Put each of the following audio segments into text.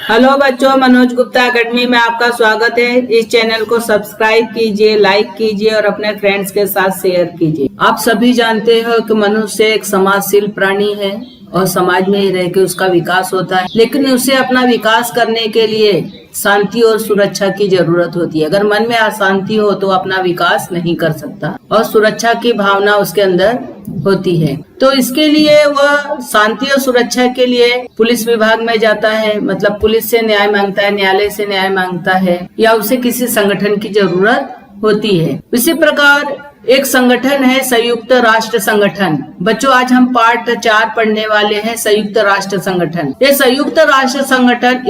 Hello बच्चों, Manoj Gupta academy में आपका स्वागत है। इस चैनल को सब्सक्राइब कीजिए, लाइक कीजिए और अपने फ्रेंड्स के साथ शेयर कीजिए। आप सभी जानते हो कि मनुष्य एक समाजशील प्राणी है और समाज में ही रह के उसका विकास होता है, लेकिन उसे अपना विकास करने के लिए शांति और सुरक्षा की जरूरत होती है। अगर मन में अशांति हो तो अपना विकास नहीं कर सकता और सुरक्षा की भावना उसके अंदर होती है। तो इसके लिए वह शांति और सुरक्षा के लिए पुलिस विभाग में जाता है, मतलब पुलिस से न्याय मांगता है, न्यायालय से न्याय मांगता है, या उसे किसी संगठन की जरूरत होती है। इसी प्रकार एक संगठन है संयुक्त राष्ट्र संगठन। बच्चों, आज हम पार्ट 4 पढ़ने वाले हैं, संयुक्त राष्ट्र संगठन। ये संयुक्त राष्ट्र संगठन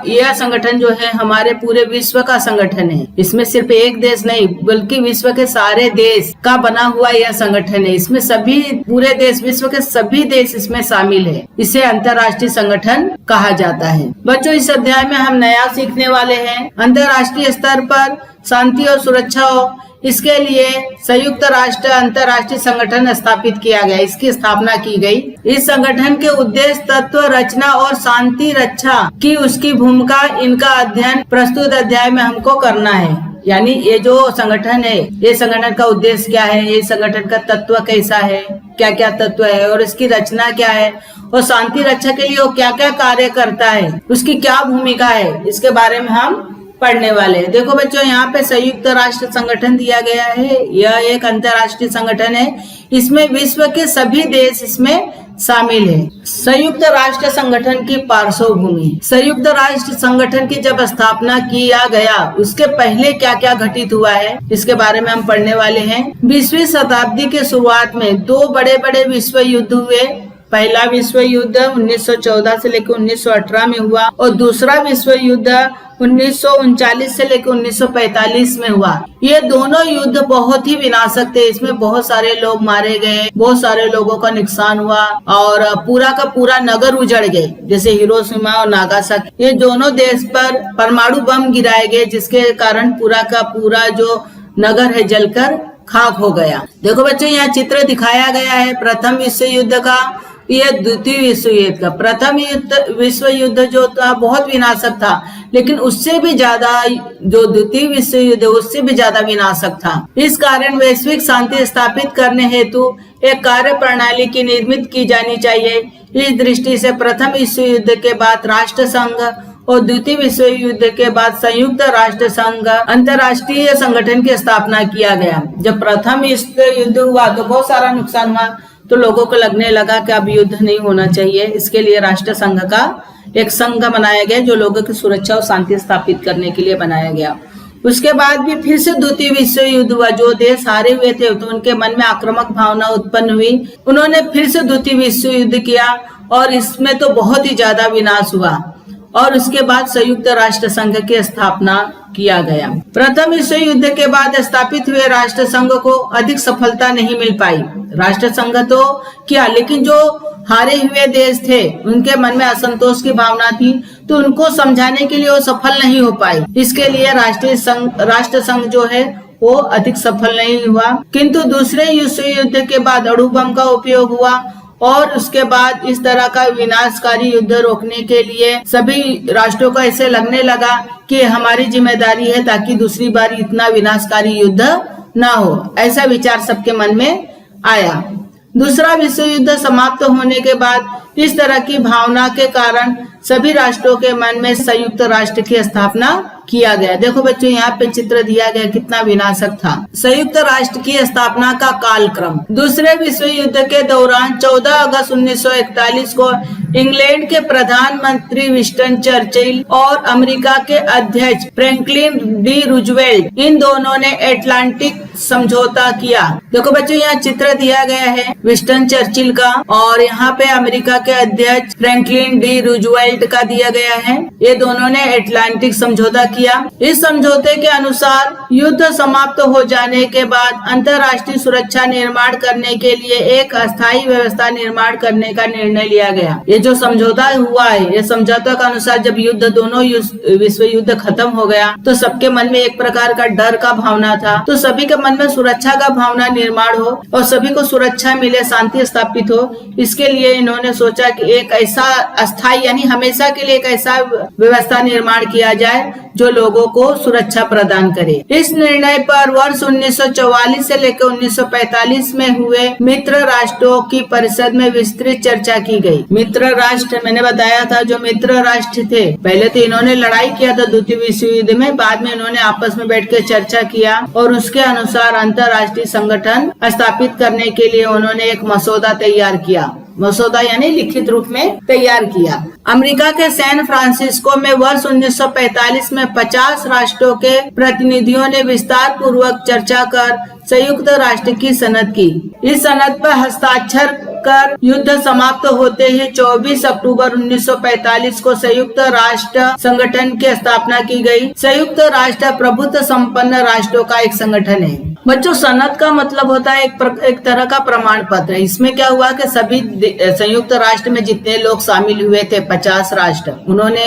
यह संगठन जो है हमारे पूरे विश्व का संगठन है। इसमें सिर्फ एक देश नहीं बल्कि विश्व के सारे देश का बना हुआ यह संगठन है। इसमें सभी पूरे देश, विश्व के सभी देश इसमें शामिल है। इसे अंतर्राष्ट्रीय संगठन कहा जाता है। बच्चों, इस अध्याय में हम नया सीखने वाले हैं। अंतर्राष्ट्रीय स्तर पर शांति और सुरक्षा हो, इसके लिए संयुक्त राष्ट्र अंतर्राष्ट्रीय संगठन स्थापित किया गया, इसकी स्थापना की गई। इस संगठन के उद्देश्य तत्व रचना और शांति रक्षा की उसकी भूमिका, इनका अध्ययन प्रस्तुत अध्याय में हमको करना है। यानी ये जो संगठन है, ये संगठन का उद्देश्य क्या है, ये संगठन का तत्व कैसा है, क्या क्या तत्व है और इसकी रचना क्या है, और शांति रक्षा के लिए वो क्या क्या कार्य करता है, उसकी क्या भूमिका है, इसके बारे में हम पढ़ने वाले हैं। देखो बच्चों, यहाँ पे संयुक्त राष्ट्र संगठन दिया गया है। यह एक अंतर्राष्ट्रीय संगठन है। इसमें विश्व के सभी देश इसमें शामिल है। संयुक्त राष्ट्र संगठन की पार्श्वभूमि। संयुक्त राष्ट्र संगठन की जब स्थापना किया गया उसके पहले क्या क्या घटित हुआ है, इसके बारे में हम पढ़ने वाले हैं। 20वीं शताब्दी के शुरुआत में 2 बड़े बड़े विश्व युद्ध हुए। पहला विश्व युद्ध 1914 से लेकर 1918 में हुआ और दूसरा विश्व युद्ध 1939 से लेकर 1945 में हुआ। ये दोनों युद्ध बहुत ही विनाशक थे। इसमें बहुत सारे लोग मारे गए, बहुत सारे लोगों का नुकसान हुआ और पूरा का पूरा नगर उजड़ गए, जैसे हिरोशिमा और नागासाकी। ये दोनों देश पर परमाणु बम गिराए गए, जिसके कारण पूरा का पूरा जो नगर है जलकर खाक हो गया। देखो बच्चों, यहाँ चित्र दिखाया गया है प्रथम विश्व युद्ध का, यह द्वितीय विश्व युद्ध का। प्रथम विश्व युद्ध जो था बहुत विनाशक था, लेकिन उससे भी ज्यादा जो द्वितीय विश्व युद्ध उससे भी ज्यादा विनाशक था। इस कारण वैश्विक शांति स्थापित करने हेतु एक कार्य प्रणाली की निर्मित की जानी चाहिए। इस दृष्टि से प्रथम विश्व युद्ध के बाद राष्ट्र संघ और द्वितीय विश्व युद्ध के बाद संयुक्त राष्ट्र संघ अंतर्राष्ट्रीय संगठन की स्थापना किया गया। जब प्रथम विश्व युद्ध हुआ तो बहुत सारा नुकसान हुआ, तो लोगों को लगने लगा कि अब युद्ध नहीं होना चाहिए। इसके लिए राष्ट्र संघ का एक संघ बनाया गया जो लोगों की सुरक्षा और शांति स्थापित करने के लिए बनाया गया। उसके बाद भी फिर से द्वितीय विश्व युद्ध हुआ। जो देश हारे हुए थे तो उनके मन में आक्रामक भावना उत्पन्न हुई। उन्होंने फिर से द्वितीय विश्व युद्ध किया और इसमें तो बहुत ही ज्यादा विनाश हुआ और उसके बाद संयुक्त राष्ट्र संघ की स्थापना किया गया। प्रथम विश्व युद्ध के बाद स्थापित हुए राष्ट्र संघ को अधिक सफलता नहीं मिल पाई। राष्ट्र संघ तो किया, लेकिन जो हारे हुए देश थे उनके मन में असंतोष की भावना थी, तो उनको समझाने के लिए वो सफल नहीं हो पाई। इसके लिए राष्ट्र संघ जो है वो अधिक सफल नहीं हुआ। किंतु दूसरे विश्व युद्ध के बाद अणु बम का उपयोग हुआ और उसके बाद इस तरह का विनाशकारी युद्ध रोकने के लिए सभी राष्ट्रों को ऐसे लगने लगा कि हमारी जिम्मेदारी है ताकि दूसरी बार इतना विनाशकारी युद्ध ना हो। ऐसा विचार सबके मन में आया। दूसरा विश्व युद्ध समाप्त होने के बाद इस तरह की भावना के कारण सभी राष्ट्रों के मन में संयुक्त राष्ट्र की स्थापना किया गया। देखो बच्चों, यहाँ पे चित्र दिया गया कितना विनाशक था। संयुक्त राष्ट्र की स्थापना का कालक्रम। दूसरे विश्व युद्ध के दौरान 14 अगस्त 1941 को इंग्लैंड के प्रधानमंत्री विंस्टन चर्चिल और अमेरिका के अध्यक्ष फ्रैंकलिन डी रूजवेल्ट, इन दोनों ने अटलांटिक समझौता किया। देखो बच्चों, यहाँ चित्र दिया गया है विंस्टन चर्चिल का और यहाँ पे अमेरिका के अध्यक्ष फ्रैंकलिन डी रूजवेल्ट का दिया गया है। ये दोनों ने अटलांटिक समझौता किया। इस समझौते के अनुसार युद्ध समाप्त हो जाने के बाद अंतर्राष्ट्रीय सुरक्षा निर्माण करने के लिए एक अस्थायी व्यवस्था निर्माण करने का निर्णय लिया गया। ये जो समझौता हुआ है, ये समझौता के अनुसार जब दोनों विश्व युद्ध खत्म हो गया तो सबके मन में एक प्रकार का डर का भावना था, तो सभी के मन में सुरक्षा का भावना निर्माण हो और सभी को सुरक्षा मिले, शांति स्थापित हो। इसके लिए इन्होंने सोचा कि एक ऐसा अस्थायी यानी हमेशा के लिए एक ऐसा व्यवस्था निर्माण किया जाए जो लोगों को सुरक्षा प्रदान करे। इस निर्णय पर वर्ष 1944 से लेकर 1945 में हुए मित्र राष्ट्रों की परिषद में विस्तृत चर्चा की गई। मित्र राष्ट्र मैंने बताया था, जो मित्र राष्ट्र थे पहले तो इन्होंने लड़ाई किया था द्वितीय विश्व युद्ध में, बाद में इन्होंने आपस में बैठ के चर्चा किया और उसके अनुसार अंतर्राष्ट्रीय संगठन स्थापित करने के लिए उन्होंने एक मसौदा तैयार किया। मसौदा यानी लिखित रूप में तैयार किया। अमेरिका के सैन फ्रांसिस्को में वर्ष 1945 में 50 राष्ट्रों के प्रतिनिधियों ने विस्तार पूर्वक चर्चा कर संयुक्त राष्ट्र की सनद की। इस सनद पर हस्ताक्षर कर युद्ध समाप्त होते ही 24 अक्टूबर 1945 को संयुक्त राष्ट्र संगठन की स्थापना की गई। संयुक्त राष्ट्र प्रभुत्व संपन्न राष्ट्रों का एक संगठन है। बच्चों, सनद का मतलब होता है एक तरह का प्रमाण पत्र। इसमें क्या हुआ कि सभी संयुक्त राष्ट्र में जितने लोग शामिल हुए थे 50 राष्ट्र, उन्होंने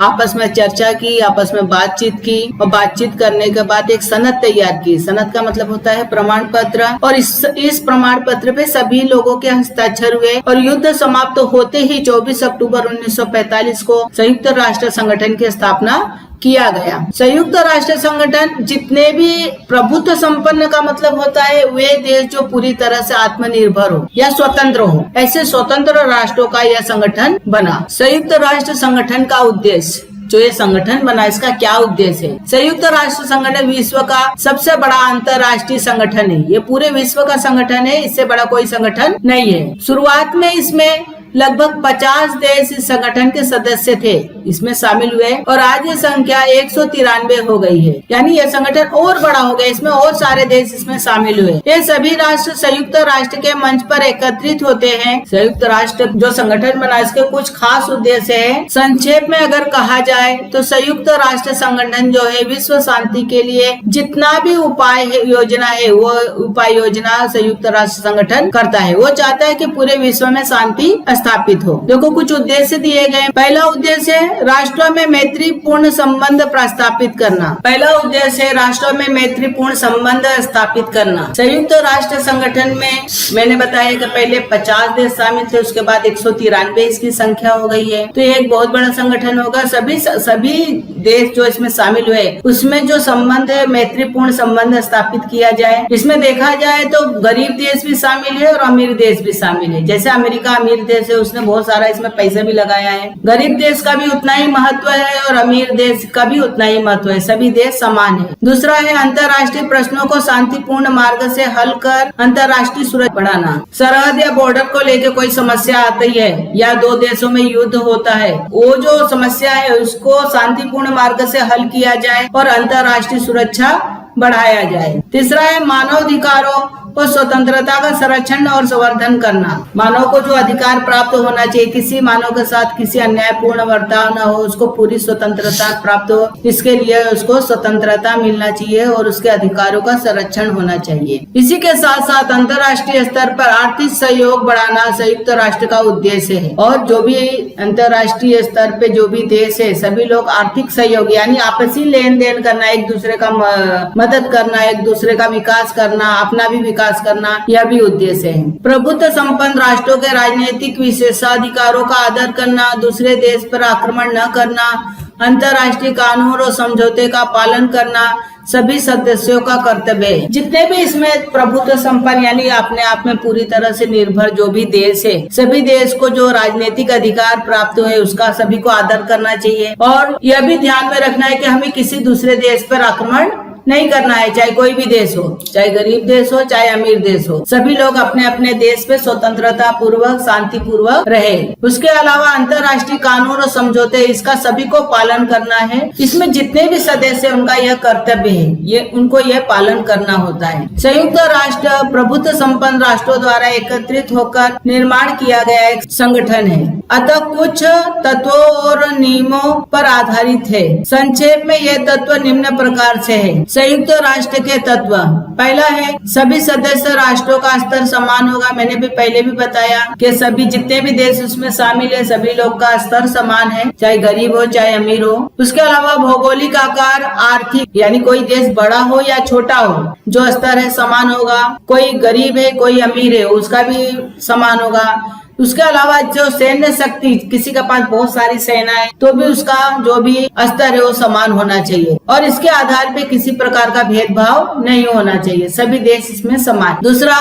आपस में चर्चा की, आपस में बातचीत की और बातचीत करने के बाद एक सनद तैयार की। सनद का मतलब होता है प्रमाण पत्र और इस प्रमाण पत्र पे सभी लोगों के हस्ताक्षर हुए और युद्ध समाप्त होते ही 24 अक्टूबर 1945 को संयुक्त राष्ट्र संगठन की स्थापना किया गया। संयुक्त राष्ट्र संगठन जितने भी प्रभुत्व संपन्न का मतलब होता है वे देश जो पूरी तरह से आत्मनिर्भर हो या स्वतंत्र हो, ऐसे स्वतंत्र राष्ट्रों का यह संगठन बना। संयुक्त राष्ट्र संगठन का उद्देश्य, जो ये संगठन बना, इसका क्या उद्देश्य है? संयुक्त राष्ट्र संगठन विश्व का सबसे बड़ा अंतर्राष्ट्रीय संगठन है। ये पूरे विश्व का संगठन है, इससे बड़ा कोई संगठन नहीं है। शुरुआत में इसमें लगभग 50 देश इस संगठन के सदस्य थे, इसमें शामिल हुए और आज ये संख्या 193 हो गई है। यानी यह संगठन और बड़ा हो गया, इसमें और सारे देश इसमें शामिल हुए। ये सभी राष्ट्र संयुक्त राष्ट्र के मंच पर एकत्रित होते हैं। संयुक्त राष्ट्र जो संगठन बना, इसके कुछ खास उद्देश्य है। संक्षेप में अगर कहा जाए तो संयुक्त राष्ट्र संगठन जो है विश्व शांति के लिए जितना भी उपाय है, योजना है, वो उपाय योजना संयुक्त राष्ट्र संगठन करता है। वो चाहता है कि पूरे विश्व में शांति स्थापित हो। देखो कुछ उद्देश्य दिए गए। पहला उद्देश्य है राष्ट्रों में मैत्रीपूर्ण संबंध प्रस्तापित करना। पहला उद्देश्य है राष्ट्रों में मैत्रीपूर्ण संबंध स्थापित करना। संयुक्त राष्ट्र संगठन में मैंने बताया कि पहले 50 देश शामिल थे, उसके बाद 193 इसकी संख्या हो गई है। तो ये एक बहुत बड़ा संगठन होगा। सभी देश जो इसमें शामिल हुए उसमें जो संबंध है मैत्रीपूर्ण संबंध स्थापित किया जाए। इसमें देखा जाए तो गरीब देश भी शामिल है और अमीर देश भी शामिल है। जैसे अमेरिका अमीर देश है, उसने बहुत सारा इसमें पैसा भी लगाया है। गरीब देश का भी उतना ही महत्व है और अमीर देश का भी उतना ही महत्व है। सभी देश समान है। दूसरा है अंतर्राष्ट्रीय प्रश्नों को शांतिपूर्ण मार्ग से हल कर अंतर्राष्ट्रीय सुरक्षा बढ़ाना। सरहद या बॉर्डर को लेकर कोई समस्या आती है या दो देशों में युद्ध होता है, वो जो समस्या है उसको शांतिपूर्ण मार्ग से हल किया जाए और अंतर्राष्ट्रीय सुरक्षा बढ़ाया जाए। तीसरा है मानव अधिकारों और स्वतंत्रता का संरक्षण और संवर्धन करना। मानव को जो अधिकार प्राप्त होना चाहिए, किसी मानव के साथ किसी अन्यायपूर्ण बर्ताव न हो, उसको पूरी स्वतंत्रता प्राप्त हो, इसके लिए उसको स्वतंत्रता मिलना चाहिए और उसके अधिकारों का संरक्षण होना चाहिए। इसी के साथ साथ अंतर्राष्ट्रीय स्तर पर आर्थिक सहयोग बढ़ाना संयुक्त राष्ट्र का उद्देश्य है। और जो भी अंतर्राष्ट्रीय स्तर पे जो भी देश है, सभी लोग आर्थिक सहयोग यानी आपसी लेन देन करना, एक दूसरे का मदद करना, एक दूसरे का विकास करना, अपना भी विकास करना, यह भी उद्देश्य है। प्रभुत्व संपन्न राष्ट्रों के राजनीतिक विशेषाधिकारों का आदर करना, दूसरे देश पर आक्रमण न करना, अंतर्राष्ट्रीय कानून और समझौते का पालन करना सभी सदस्यों का कर्तव्य है। जितने भी इसमें प्रभुत्व संपन्न यानी अपने आप में पूरी तरह से निर्भर जो भी देश है, सभी देश को जो राजनीतिक अधिकार प्राप्त हुए उसका सभी को आदर करना चाहिए। और यह भी ध्यान में रखना है कि हमें किसी दूसरे देश पर आक्रमण नहीं करना है, चाहे कोई भी देश हो, चाहे गरीब देश हो, चाहे अमीर देश हो। सभी लोग अपने अपने देश पे स्वतंत्रता पूर्वक शांति पूर्वक रहे। उसके अलावा अंतर्राष्ट्रीय कानून और समझौते, इसका सभी को पालन करना है। इसमें जितने भी सदस्य हैं उनका यह कर्तव्य है, ये उनको यह पालन करना होता है। संयुक्त राष्ट्र प्रभुत्व संपन्न राष्ट्रों द्वारा एकत्रित होकर निर्माण किया गया एक संगठन है। अतः कुछ तत्वों और नियमों पर आधारित है। संक्षेप में यह तत्व निम्न प्रकार से है। संयुक्त राष्ट्र के तत्व, पहला है सभी सदस्य राष्ट्रों का स्तर समान होगा। मैंने भी पहले भी बताया कि सभी जितने भी देश उसमें शामिल है सभी लोग का स्तर समान है, चाहे गरीब हो चाहे अमीर हो। उसके अलावा भौगोलिक आकार, आर्थिक यानी कोई देश बड़ा हो या छोटा हो, जो स्तर है समान होगा। कोई गरीब है कोई अमीर है उसका भी समान होगा। उसके अलावा जो सैन्य शक्ति, किसी के पास बहुत सारी सेना है तो भी उसका जो भी स्तर है वो समान होना चाहिए और इसके आधार पे किसी प्रकार का भेदभाव नहीं होना चाहिए, सभी देश इसमें समान। दूसरा,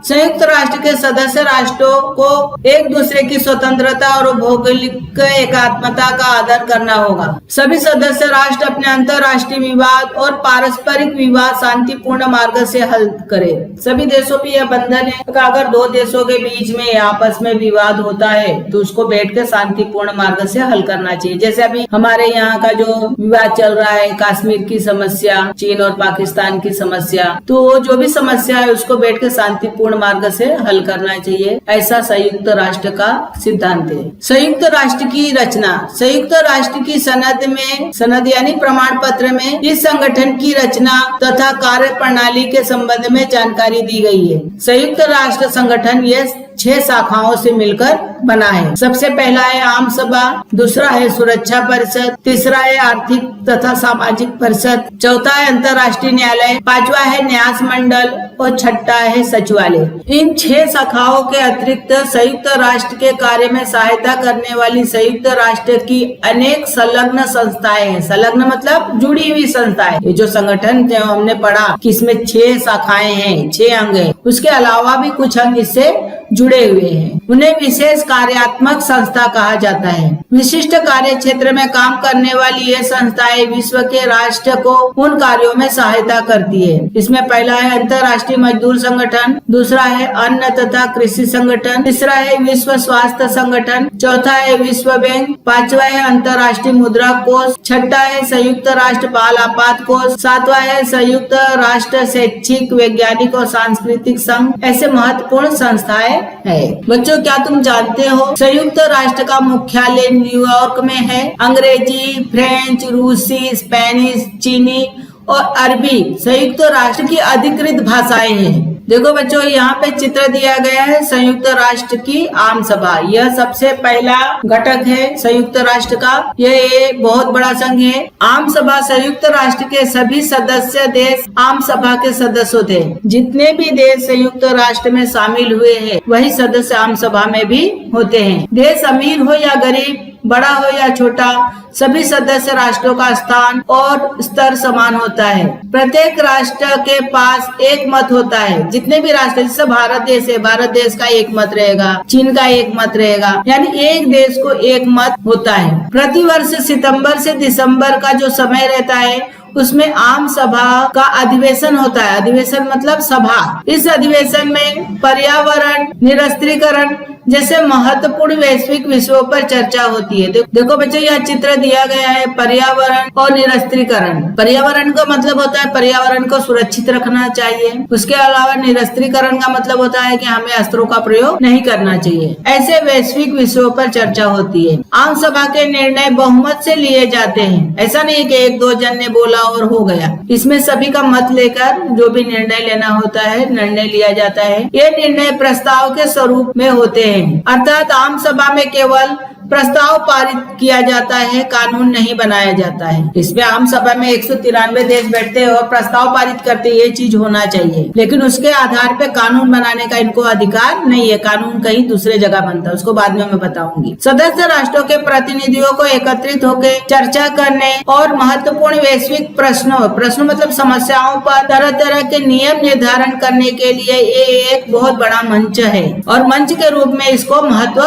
संयुक्त राष्ट्र के सदस्य राष्ट्रों को एक दूसरे की स्वतंत्रता और भौगोलिक एकात्मता का आदर करना होगा। सभी सदस्य राष्ट्र अपने अंतर्राष्ट्रीय विवाद और पारस्परिक विवाद शांतिपूर्ण मार्ग से हल करे। सभी देशों पे यह बंधन है कि अगर दो देशों के बीच में आपस में विवाद होता है तो उसको बैठ के शांतिपूर्ण मार्ग से हल करना चाहिए। जैसे अभी हमारे यहाँ का जो विवाद चल रहा है, कश्मीर की समस्या, चीन और पाकिस्तान की समस्या, तो जो भी समस्या है उसको बैठ के शांतिपूर्ण मार्ग से हल करना चाहिए, ऐसा संयुक्त राष्ट्र का सिद्धांत है। संयुक्त राष्ट्र की रचना, संयुक्त राष्ट्र की सनद यानी प्रमाण पत्र में इस संगठन की रचना तथा कार्य प्रणाली के संबंध में जानकारी दी गई है। संयुक्त राष्ट्र संगठन यह 6 शाखाओं से मिलकर बना है। सबसे पहला है आम सभा, दूसरा है सुरक्षा परिषद, तीसरा है आर्थिक तथा सामाजिक परिषद, चौथा है अंतर्राष्ट्रीय न्यायालय, पांचवा है न्यास मंडल और छठा है सचिवालय। इन 6 शाखाओं के अतिरिक्त संयुक्त राष्ट्र के कार्य में सहायता करने वाली संयुक्त राष्ट्र की अनेक संलग्न संस्थाएं हैं। संलग्न मतलब जुड़ी हुई संस्थाएं। ये जो संगठन थे हमने पढ़ा कि इसमें 6 शाखाएं हैं, 6 अंग हैं, उसके अलावा भी कुछ अंग इससे जुड़े हुए हैं। उन्हें विशेष कार्यात्मक संस्था कहा जाता है। विशिष्ट कार्य क्षेत्र में काम करने वाली ये संस्थाएं विश्व के राष्ट्र को उन कार्यों में सहायता करती है। इसमें पहला है अंतर्राष्ट्रीय मजदूर संगठन, दूसरा है अन्न तथा कृषि संगठन, तीसरा है विश्व स्वास्थ्य संगठन, चौथा है विश्व बैंक, पांचवा है अंतर्राष्ट्रीय मुद्रा कोष, छठा है संयुक्त राष्ट्र बाल आपात कोष, सातवा है संयुक्त राष्ट्र शैक्षिक वैज्ञानिक और सांस्कृतिक संघ। ऐसे महत्वपूर्ण संस्थाएं है। बच्चों, क्या तुम जानते हो संयुक्त राष्ट्र का मुख्यालय न्यूयॉर्क में है। अंग्रेजी, फ्रेंच, रूसी, स्पेनिश, चीनी और अरबी संयुक्त राष्ट्र की अधिकृत भाषाएं हैं। देखो बच्चों, यहाँ पे चित्र दिया गया है संयुक्त राष्ट्र की आम सभा। यह सबसे पहला घटक है संयुक्त राष्ट्र का। यह बहुत बड़ा संघ है। आम सभा संयुक्त राष्ट्र के सभी सदस्य देश आम सभा के सदस्य होते हैं। जितने भी देश संयुक्त राष्ट्र में शामिल हुए हैं वही सदस्य आम सभा में भी होते हैं। देश अमीर हो या गरीब, बड़ा हो या छोटा, सभी सदस्य राष्ट्रों का स्थान और स्तर समान होता है। प्रत्येक राष्ट्र के पास एक मत होता है। जितने भी राष्ट्र, जैसे भारत देश है, भारत देश का एक मत रहेगा, चीन का एक मत रहेगा, यानी एक देश को एक मत होता है। प्रतिवर्ष सितंबर से दिसंबर का जो समय रहता है उसमें आम सभा का अधिवेशन होता है। अधिवेशन मतलब सभा। इस अधिवेशन में पर्यावरण, निरस्त्रीकरण जैसे महत्वपूर्ण वैश्विक विषयों पर चर्चा होती है। देखो बच्चों, यह चित्र दिया गया है पर्यावरण और निरस्त्रीकरण। पर्यावरण का मतलब होता है पर्यावरण को सुरक्षित रखना चाहिए। उसके अलावा निरस्त्रीकरण का मतलब होता है कि हमें अस्त्रों का प्रयोग नहीं करना चाहिए। ऐसे वैश्विक विषयों पर चर्चा होती है। आम सभा के निर्णय बहुमत से लिए जाते हैं। ऐसा नहीं कि 1-2 जन ने बोला और हो गया। इसमें सभी का मत लेकर जो भी निर्णय लेना होता है, निर्णय लिया जाता है। ये निर्णय प्रस्ताव के स्वरूप में होते हैं, अर्थात आम सभा में केवल प्रस्ताव पारित किया जाता है, कानून नहीं बनाया जाता है। इसमें आम सभा में 193 देश बैठते हैं और प्रस्ताव पारित करते हैं, ये चीज होना चाहिए। लेकिन उसके आधार पे कानून बनाने का इनको अधिकार नहीं है। कानून कहीं दूसरे जगह बनता है, उसको बाद में मैं बताऊंगी। सदस्य राष्ट्रों के प्रतिनिधियों को एकत्रित होकर चर्चा करने और महत्वपूर्ण वैश्विक प्रश्नों मतलब समस्याओं पर तरह तरह के नियम निर्धारण करने के लिए ये एक बहुत बड़ा मंच है और मंच के रूप में इसको महत्व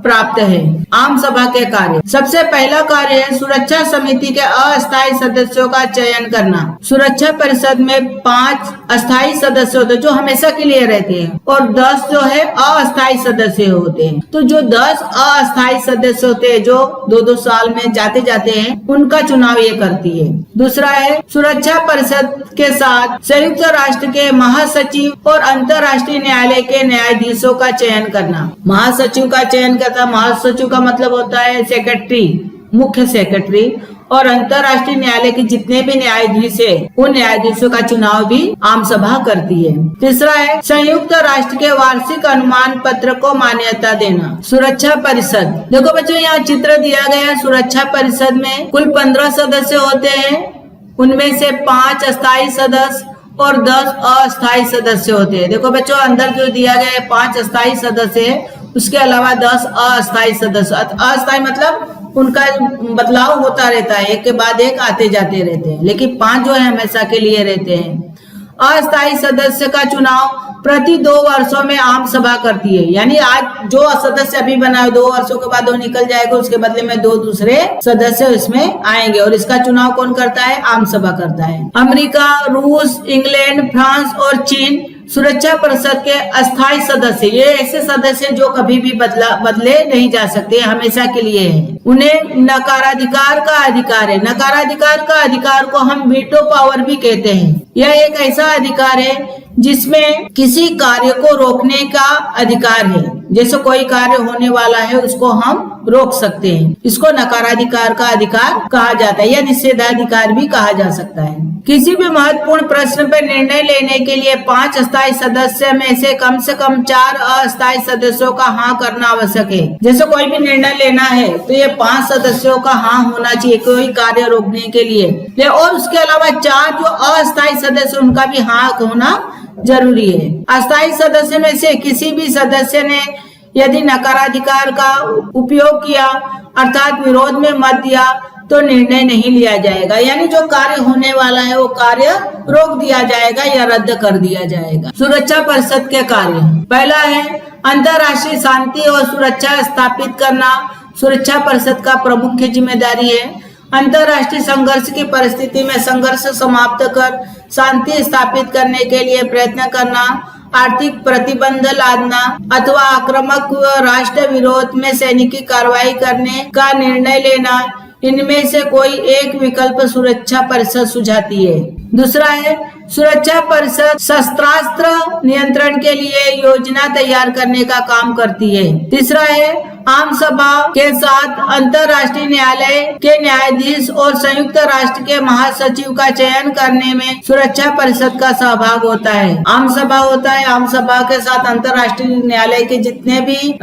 प्राप्त है। आम आम सभा के कार्य। सबसे पहला कार्य है सुरक्षा समिति के अस्थायी सदस्यों का चयन करना। सुरक्षा परिषद में 5 अस्थायी सदस्य होते हैं जो हमेशा के लिए रहते हैं और 10 जो है अस्थायी सदस्य होते हैं। तो जो 10 अस्थायी सदस्य होते हैं जो 2-2 साल में जाते हैं, उनका चुनाव ये करती है। दूसरा है सुरक्षा परिषद के साथ संयुक्त राष्ट्र के महासचिव और अंतर्राष्ट्रीय न्यायालय के न्यायाधीशों का चयन करना। महासचिव का चयन करता, महासचिव का मतलब होता है सेक्रेटरी, मुख्य सेक्रेटरी, और अंतर्राष्ट्रीय न्यायालय के जितने भी न्यायाधीश है उन न्यायाधीशों का चुनाव भी आम सभा करती है। तीसरा है संयुक्त राष्ट्र के वार्षिक अनुमान पत्र को मान्यता देना। सुरक्षा परिषद, देखो बच्चों यहाँ चित्र दिया गया है। सुरक्षा परिषद में कुल 15 सदस्य होते हैं, उनमें से 5 अस्थायी सदस्य और 10 अस्थायी सदस्य होते हैं। देखो बच्चों अंदर जो दिया गया है 5 अस्थायी सदस्य है, उसके अलावा 10 अस्थायी सदस्य। अस्थायी मतलब उनका बदलाव होता रहता है, एक के बाद एक आते जाते रहते हैं, लेकिन 5 जो है हमेशा के लिए रहते हैं। अस्थायी सदस्य का चुनाव प्रति 2 वर्षों में आम सभा करती है। यानी आज जो सदस्य अभी बना है 2 वर्षों के बाद वो निकल जाएगा, उसके बदले में 2 दूसरे सदस्य इसमें आएंगे और इसका चुनाव कौन करता है? आम सभा करता है। अमेरिका, रूस, इंग्लैंड, फ्रांस और चीन सुरक्षा परिषद के अस्थायी सदस्य, ये ऐसे सदस्य जो कभी भी बदले नहीं जा सकते, हमेशा के लिए है। उन्हें नकाराधिकार का अधिकार है। नकाराधिकार का अधिकार को हम वीटो पावर भी कहते हैं। यह एक ऐसा अधिकार है जिसमें किसी कार्य को रोकने का अधिकार है। जैसे कोई कार्य होने वाला है उसको हम रोक सकते हैं, इसको नकाराधिकार का अधिकार कहा जाता है या निषेधाधिकार भी कहा जा सकता है। किसी भी महत्वपूर्ण प्रश्न पर निर्णय लेने के लिए 5 अस्थायी सदस्य में से कम 4 अस्थायी सदस्यों का हाँ करना आवश्यक है। जैसे कोई भी निर्णय लेना है तो ये 5 सदस्यों का हाँ होना चाहिए कोई कार्य रोकने के लिए, और उसके अलावा 4 जो अस्थायी सदस्य उनका भी हाँ होना जरूरी है। अस्थायी सदस्य में से किसी भी सदस्य ने यदि नकाराधिकार का उपयोग किया अर्थात विरोध में मत दिया तो निर्णय नहीं लिया जाएगा। यानी जो कार्य होने वाला है वो कार्य रोक दिया जाएगा या रद्द कर दिया जाएगा। सुरक्षा परिषद के कार्य, पहला है अंतर्राष्ट्रीय शांति और सुरक्षा स्थापित करना सुरक्षा परिषद का प्रमुख जिम्मेदारी है। अंतर्राष्ट्रीय संघर्ष की परिस्थिति में संघर्ष समाप्त कर शांति स्थापित करने के लिए प्रयत्न करना, आर्थिक प्रतिबंध लादना अथवा आक्रामक राष्ट्र विरोध में सैनिक कार्रवाई करने का निर्णय लेना, इनमें से कोई एक विकल्प सुरक्षा परिषद सुझाती है। दूसरा है सुरक्षा परिषद शस्त्रास्त्र नियंत्रण के लिए योजना तैयार करने का काम करती है। तीसरा है आम सभा के साथ अंतर्राष्ट्रीय न्यायालय के न्यायाधीश और संयुक्त राष्ट्र के महासचिव का चयन करने में सुरक्षा परिषद का सहभाग होता है। आम सभा होता है, आम सभा के साथ अंतर्राष्ट्रीय न्यायालय के जितने भी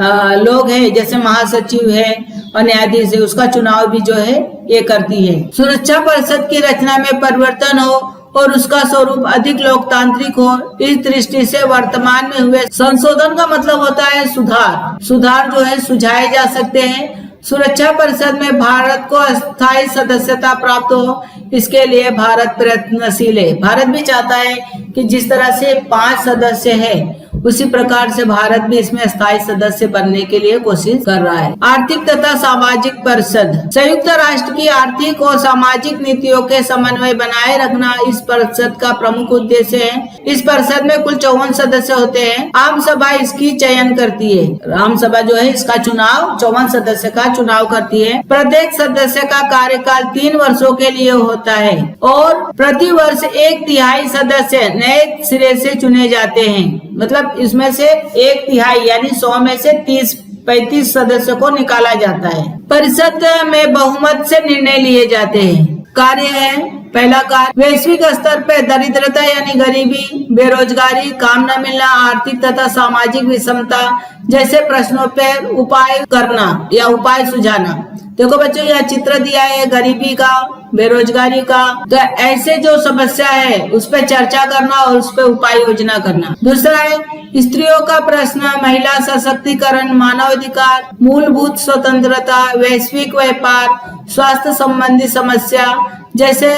लोग हैं जैसे महासचिव है और न्यायाधीश है, उसका चुनाव भी जो है ये करती है। सुरक्षा परिषद की रचना में परिवर्तन हो और उसका स्वरूप अधिक लोकतांत्रिक हो, इस दृष्टि से वर्तमान में हुए संशोधन का मतलब होता है सुधार जो है सुझाए जा सकते हैं। सुरक्षा परिषद में भारत को अस्थायी सदस्यता प्राप्त हो, इसके लिए भारत प्रयत्नशील है। भारत भी चाहता है कि जिस तरह से 5 सदस्य है उसी प्रकार से भारत भी इसमें स्थायी सदस्य बनने के लिए कोशिश कर रहा है। आर्थिक तथा सामाजिक परिषद, संयुक्त राष्ट्र की आर्थिक और सामाजिक नीतियों के समन्वय बनाए रखना इस परिषद का प्रमुख उद्देश्य है। इस परिषद में कुल 54 सदस्य होते हैं। आम सभा इसकी चयन करती है। आम सभा जो है इसका चुनाव 54 सदस्य का चुनाव करती है। प्रत्येक सदस्य का कार्यकाल 3 वर्षों के लिए होता है और प्रति वर्ष 1/3 सदस्य नए सिरे से चुने जाते हैं। मतलब इसमें से 1/3 यानी 100 में से 30-35 सदस्यों को निकाला जाता है। परिषद में बहुमत से निर्णय लिए जाते हैं। कार्य है, पहला कार्य वैश्विक स्तर पर दरिद्रता यानी गरीबी, बेरोजगारी, काम न मिलना, आर्थिक तथा सामाजिक विषमता जैसे प्रश्नों पर उपाय करना या उपाय सुझाना। देखो बच्चों यह चित्र दिया है गरीबी का, बेरोजगारी का, तो ऐसे जो समस्या है उस पर चर्चा करना और उस पर उपाय योजना करना। दूसरा है स्त्रियों का प्रश्न, महिला सशक्तिकरण, मानवाधिकार, मूलभूत स्वतंत्रता, वैश्विक व्यापार, स्वास्थ्य संबंधी समस्या, जैसे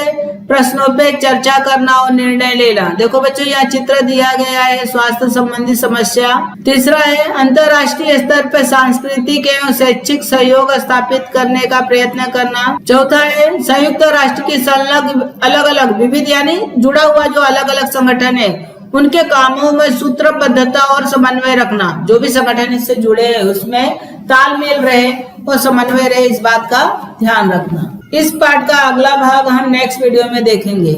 प्रश्नों पे चर्चा करना और निर्णय लेना। देखो बच्चों यहाँ चित्र दिया गया है स्वास्थ्य संबंधी समस्या। तीसरा है अंतर्राष्ट्रीय स्तर पर सांस्कृतिक एवं शैक्षिक सहयोग स्थापित करने का प्रयत्न करना। चौथा है संयुक्त राष्ट्र की संलग्न अलग अलग विविध यानी जुड़ा हुआ जो अलग अलग संगठन है उनके कामों में सूत्रबद्धता और समन्वय रखना। जो भी संगठन इससे जुड़े हैं उसमें तालमेल रहे और समन्वय रहे, इस बात का ध्यान रखना। इस पाठ का अगला भाग हम नेक्स्ट वीडियो में देखेंगे।